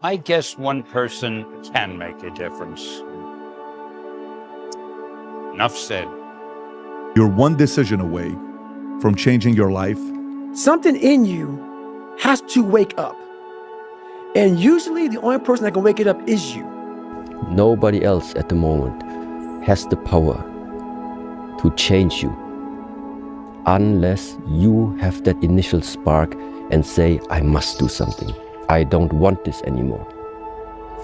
I guess one person can make a difference. Enough said. You're one decision away from changing your life. Something in you has to wake up. And usually the only person that can wake it up is you. Nobody else at the moment has the power to change you unless you have that initial spark and say, I must do something. I don't want this anymore.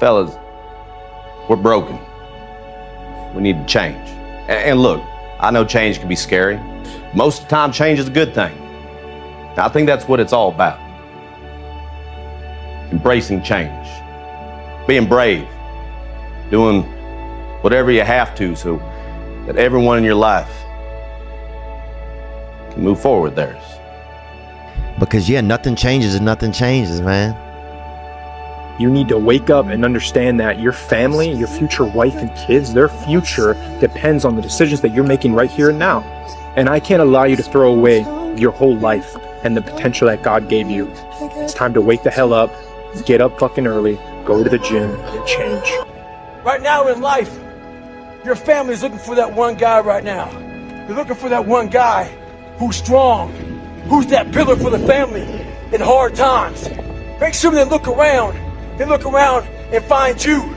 Fellas, we're broken. We need to change. And look, I know change can be scary. Most of the time, change is a good thing. I think that's what it's all about. Embracing change. Being brave. Doing whatever you have to so that everyone in your life can move forward theirs. Because yeah, nothing changes and nothing changes, man. You need to wake up and understand that your family, your future wife and kids, their future depends on the decisions that you're making right here and now. And I can't allow you to throw away your whole life and the potential that God gave you. It's time to wake the hell up, get up fucking early, go to the gym, and change. Right now in life, your family's looking for that one guy right now. You're looking for that one guy who's strong, who's that pillar for the family in hard times. Make sure they look around and find you.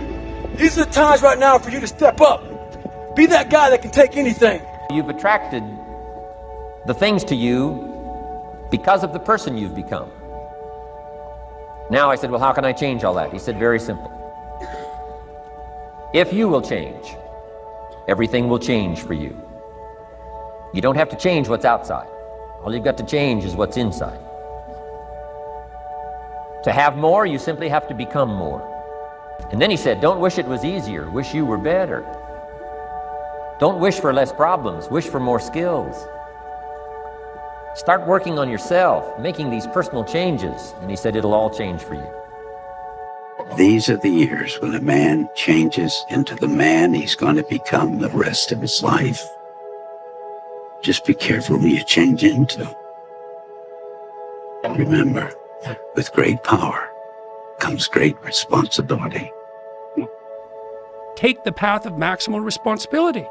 These are the times right now for you to step up. Be that guy that can take anything. You've attracted the things to you because of the person you've become. Now I said, well, how can I change all that? He said, very simple. If you will change, everything will change for you. You don't have to change what's outside. All you've got to change is what's inside. To have more, you simply have to become more. And then he said, don't wish it was easier, wish you were better. Don't wish for less problems, wish for more skills. Start working on yourself, making these personal changes. And he said, it'll all change for you. These are the years when a man changes into the man he's going to become the rest of his life. Just be careful who you change into. Remember, with great power comes great responsibility. Take the path of maximal responsibility.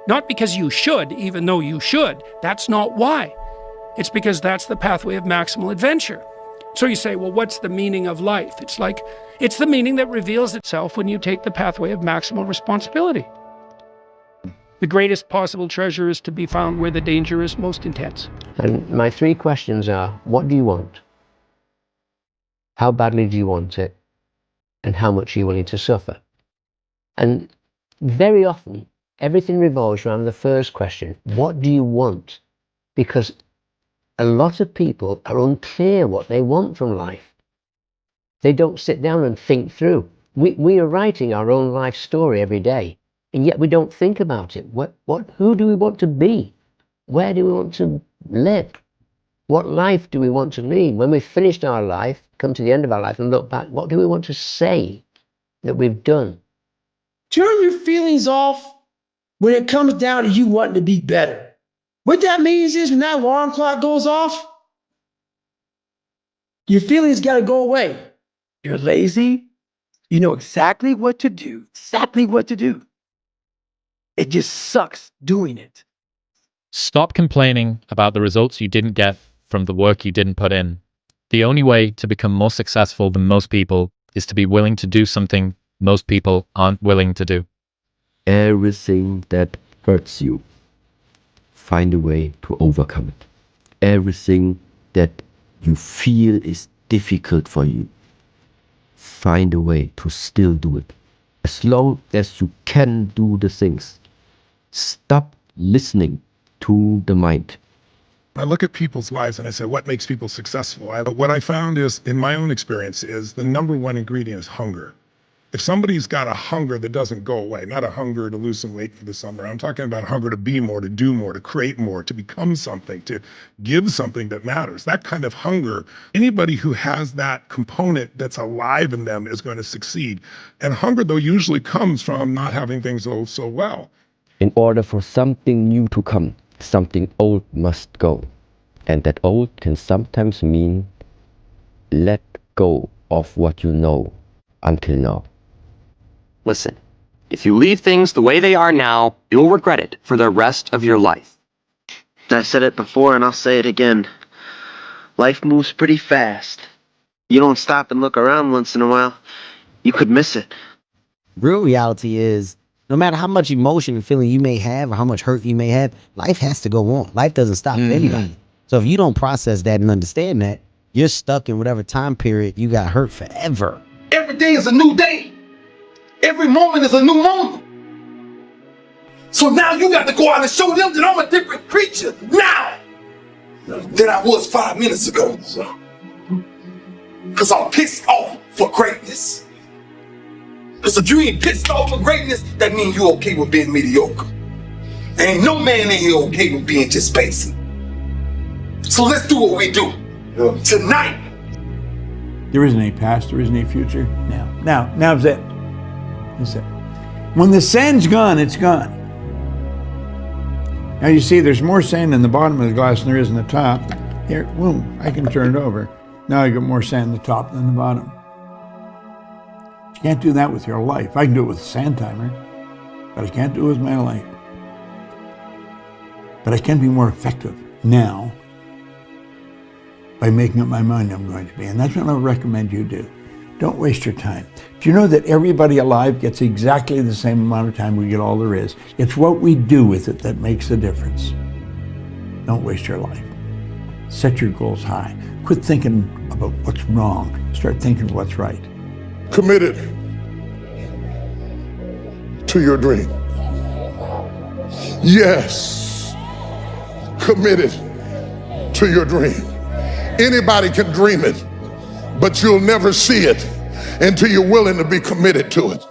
Not because you should, even though you should. That's not why. It's because that's the pathway of maximal adventure. So you say, well, what's the meaning of life? It's like, it's the meaning that reveals itself when you take the pathway of maximal responsibility. The greatest possible treasure is to be found where the danger is most intense. And my three questions are, what do you want? How badly do you want it? And how much are you willing to suffer? And very often, everything revolves around the first question, what do you want? Because a lot of people are unclear what they want from life. They don't sit down and think through. We are writing our own life story every day, and yet we don't think about it. Who do we want to be? Where do we want to live? What life do we want to lead? When we've finished our life, come to the end of our life and look back, what do we want to say that we've done? Turn your feelings off when it comes down to you wanting to be better. What that means is when that alarm clock goes off, your feelings got to go away. You're lazy. You know exactly what to do. Exactly what to do. It just sucks doing it. Stop complaining about the results you didn't get from the work you didn't put in. The only way to become more successful than most people is to be willing to do something most people aren't willing to do. Everything that hurts you, find a way to overcome it. Everything that you feel is difficult for you, find a way to still do it. As long as you can do the things, stop listening to the mind. I look at people's lives and I say, what makes people successful? What I found is, in my own experience, is the number one ingredient is hunger. If somebody's got a hunger that doesn't go away, not a hunger to lose some weight for the summer, I'm talking about hunger to be more, to do more, to create more, to become something, to give something that matters. That kind of hunger, anybody who has that component that's alive in them is going to succeed. And hunger, though, usually comes from not having things go so well. In order for something new to come, something old must go. And that old can sometimes mean let go of what you know until now. Listen, if you leave things the way they are now, you'll regret it for the rest of your life. I said it before and I'll say it again. Life moves pretty fast. You don't stop and look around once in a while, you could miss it. Real reality is, no matter how much emotion and feeling you may have or how much hurt you may have, life has to go on. Life doesn't stop for anybody. So if you don't process that and understand that, you're stuck in whatever time period you got hurt forever. Every day is a new day. Every moment is a new moment. So now you got to go out and show them that I'm a different creature now than I was 5 minutes ago. Because I'm pissed off for greatness. Because if you ain't pissed off for greatness, that means you okay with being mediocre. There ain't no man in here okay with being just basic. So let's do what we do tonight. There isn't any past, there isn't any future. Now's it. That's it. When the sand's gone, it's gone. Now you see there's more sand in the bottom of the glass than there is in the top. Here, boom, I can turn it over. Now I got more sand in the top than the bottom. You can't do that with your life. I can do it with a sand timer, but I can't do it with my life. But I can be more effective now by making up my mind I'm going to be. And that's what I recommend you do. Don't waste your time. Do you know that everybody alive gets exactly the same amount of time we get all there is? It's what we do with it that makes the difference. Don't waste your life. Set your goals high. Quit thinking about what's wrong. Start thinking what's right. Committed to your dream. Yes, committed to your dream. Anybody can dream it, but you'll never see it until you're willing to be committed to it.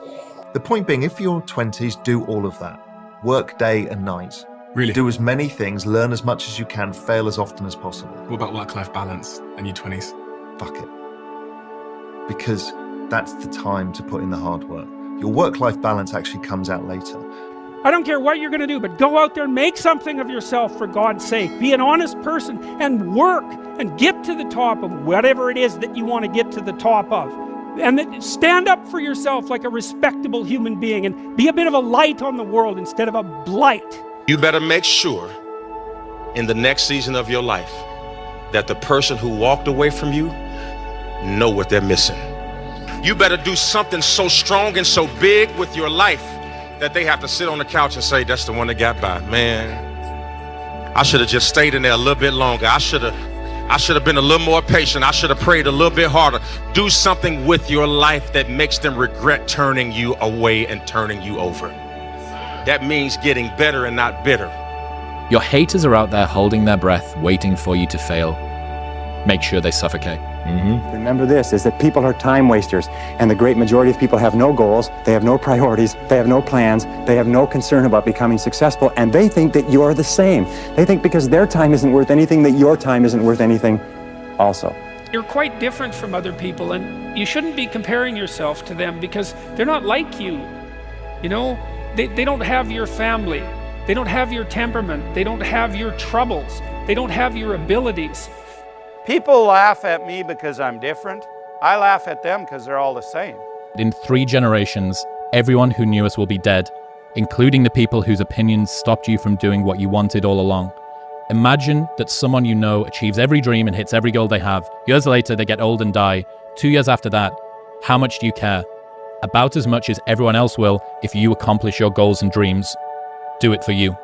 The point being, if your 20s, do all of that. Work day and night. Really? Do as many things, learn as much as you can, fail as often as possible. What about work-life balance and your 20s? Fuck it. Because that's the time to put in the hard work. Your work-life balance actually comes out later. I don't care what you're going to do, but go out there and make something of yourself for God's sake. Be an honest person and work and get to the top of whatever it is that you want to get to the top of. And then stand up for yourself like a respectable human being and be a bit of a light on the world instead of a blight. You better make sure in the next season of your life that the person who walked away from you know what they're missing. You better do something so strong and so big with your life that they have to sit on the couch and say, that's the one that got by. Man, I should have just stayed in there a little bit longer. I should have been a little more patient. I should have prayed a little bit harder. Do something with your life that makes them regret turning you away and turning you over. That means getting better and not bitter. Your haters are out there holding their breath, waiting for you to fail. Make sure they suffocate. Remember this, is that people are time wasters, and the great majority of people have no goals, they have no priorities, they have no plans, they have no concern about becoming successful, and they think that you're the same. They think because their time isn't worth anything, that your time isn't worth anything also. You're quite different from other people, and you shouldn't be comparing yourself to them because they're not like you. You know, they don't have your family, they don't have your temperament, they don't have your troubles, they don't have your abilities. People laugh at me because I'm different. I laugh at them because they're all the same. In 3 generations, everyone who knew us will be dead, including the people whose opinions stopped you from doing what you wanted all along. Imagine that someone you know achieves every dream and hits every goal they have. Years later, they get old and die. 2 years after that, how much do you care? About as much as everyone else will if you accomplish your goals and dreams. Do it for you.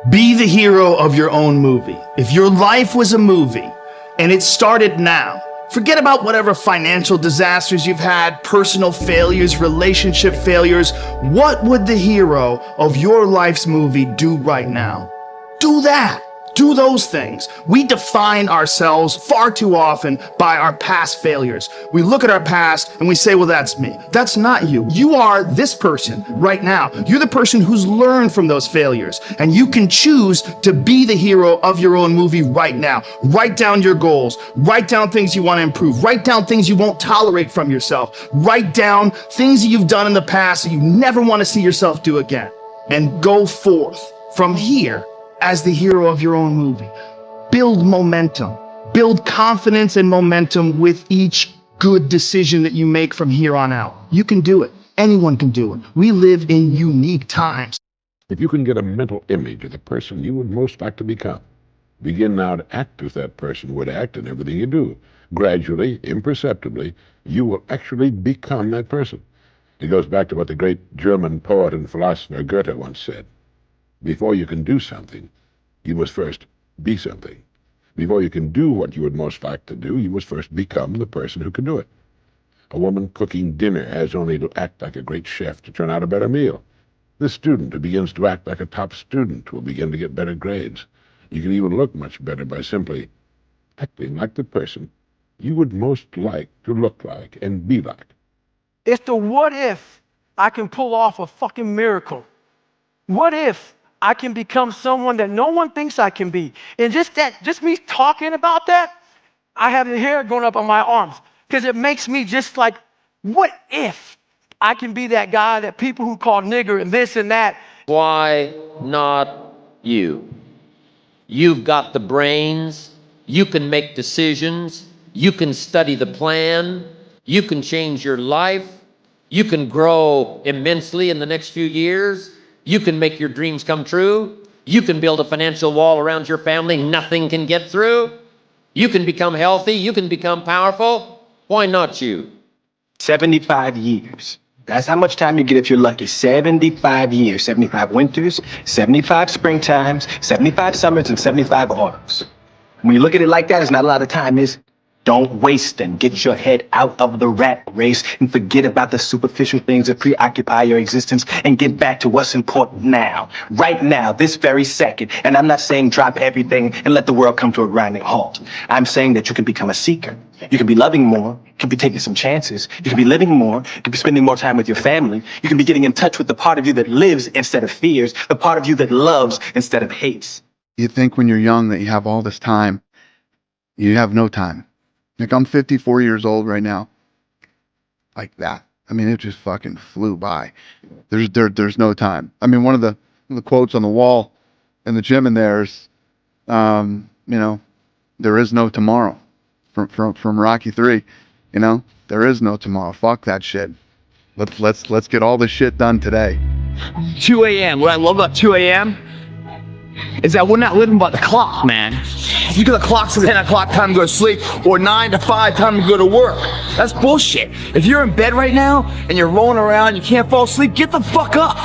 Be the hero of your own movie. If your life was a movie, and it started now, forget about whatever financial disasters you've had, personal failures, relationship failures. What would the hero of your life's movie do right now? Do that. Do those things. We define ourselves far too often by our past failures. We look at our past and we say, well, that's me. That's not you. You are this person right now. You're the person who's learned from those failures, and you can choose to be the hero of your own movie right now. Write down your goals. Write down things you want to improve. Write down things you won't tolerate from yourself. Write down things that you've done in the past that you never want to see yourself do again. And go forth from here as the hero of your own movie. Build momentum. Build confidence and momentum with each good decision that you make from here on out. You can do it. Anyone can do it. We live in unique times. If you can get a mental image of the person you would most like to become, begin now to act as that person would act in everything you do. Gradually, imperceptibly, you will actually become that person. It goes back to what the great German poet and philosopher Goethe once said. Before you can do something, you must first be something. Before you can do what you would most like to do, you must first become the person who can do it. A woman cooking dinner has only to act like a great chef to turn out a better meal. The student who begins to act like a top student will begin to get better grades. You can even look much better by simply acting like the person you would most like to look like and be like. It's the what if I can pull off a fucking miracle. What if I can become someone that no one thinks I can be? And just me talking about that, I have the hair going up on my arms because it makes me just like, what if I can be that guy that people who call nigger and this and that? Why not you? You've got the brains, you can make decisions, you can study the plan, you can change your life, you can grow immensely in the next few years, you can make your dreams come true, you can build a financial wall around your family nothing can get through, you can become healthy, you can become powerful. Why not you? 75 years. That's how much time you get if you're lucky. 75 years, 75 winters, 75 springtimes, 75 summers, and 75 autumns. When you look at it like that, it's not a lot of time, is don't waste them. Get your head out of the rat race and forget about the superficial things that preoccupy your existence and get back to what's important now. Right now, this very second. And I'm not saying drop everything and let the world come to a grinding halt. I'm saying that you can become a seeker. You can be loving more. You can be taking some chances. You can be living more. You can be spending more time with your family. You can be getting in touch with the part of you that lives instead of fears, the part of you that loves instead of hates. You think when you're young that you have all this time. You have no time. Like, I'm 54 years old right now. Like that. I mean, it just fucking flew by. There's no time. I mean, one of the quotes on the wall in the gym in there is, you know, there is no tomorrow. From Rocky 3, you know, there is no tomorrow. Fuck that shit. Let's get all this shit done today. 2 a.m. What I love about 2 a.m. is that we're not living by the clock, man. If you get the clock's 10 o'clock, time to go to sleep, or 9 to 5, time to go to work. That's bullshit. If you're in bed right now and you're rolling around, you can't fall asleep, get the fuck up.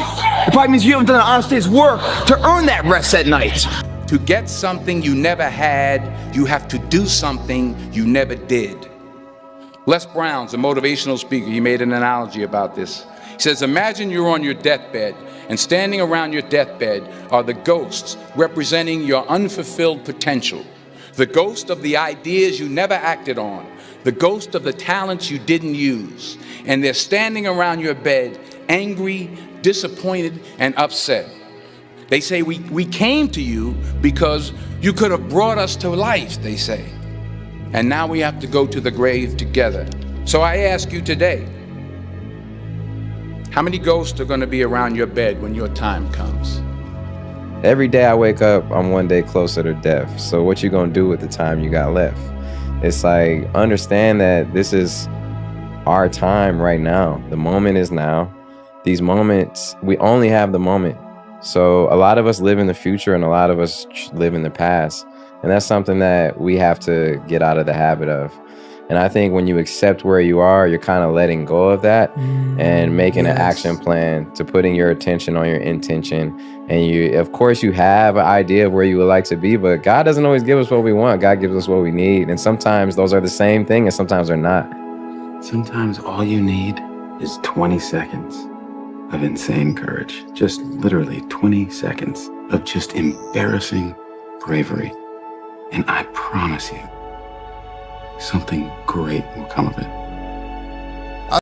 It probably means you haven't done an honest day's work to earn that rest at night. To get something you never had, you have to do something you never did. Les Brown's a motivational speaker. He made an analogy about this. He says, imagine you're on your deathbed, and standing around your deathbed are the ghosts representing your unfulfilled potential. The ghost of the ideas you never acted on. The ghost of the talents you didn't use. And they're standing around your bed, angry, disappointed, and upset. They say, we came to you because you could have brought us to life, they say. And now we have to go to the grave together. So I ask you today, how many ghosts are going to be around your bed when your time comes? Every day I wake up, I'm one day closer to death. So what you going to do with the time you got left? It's like, understand that this is our time right now. The moment is now. These moments, we only have the moment. So a lot of us live in the future and a lot of us live in the past. And that's something that we have to get out of the habit of. And I think when you accept where you are, you're kind of letting go of that and making an action plan to putting your attention on your intention. And you, of course, you have an idea of where you would like to be, but God doesn't always give us what we want. God gives us what we need. And sometimes those are the same thing and sometimes they're not. Sometimes all you need is 20 seconds of insane courage. Just literally 20 seconds of just embarrassing bravery. And I promise you, something great will come of it.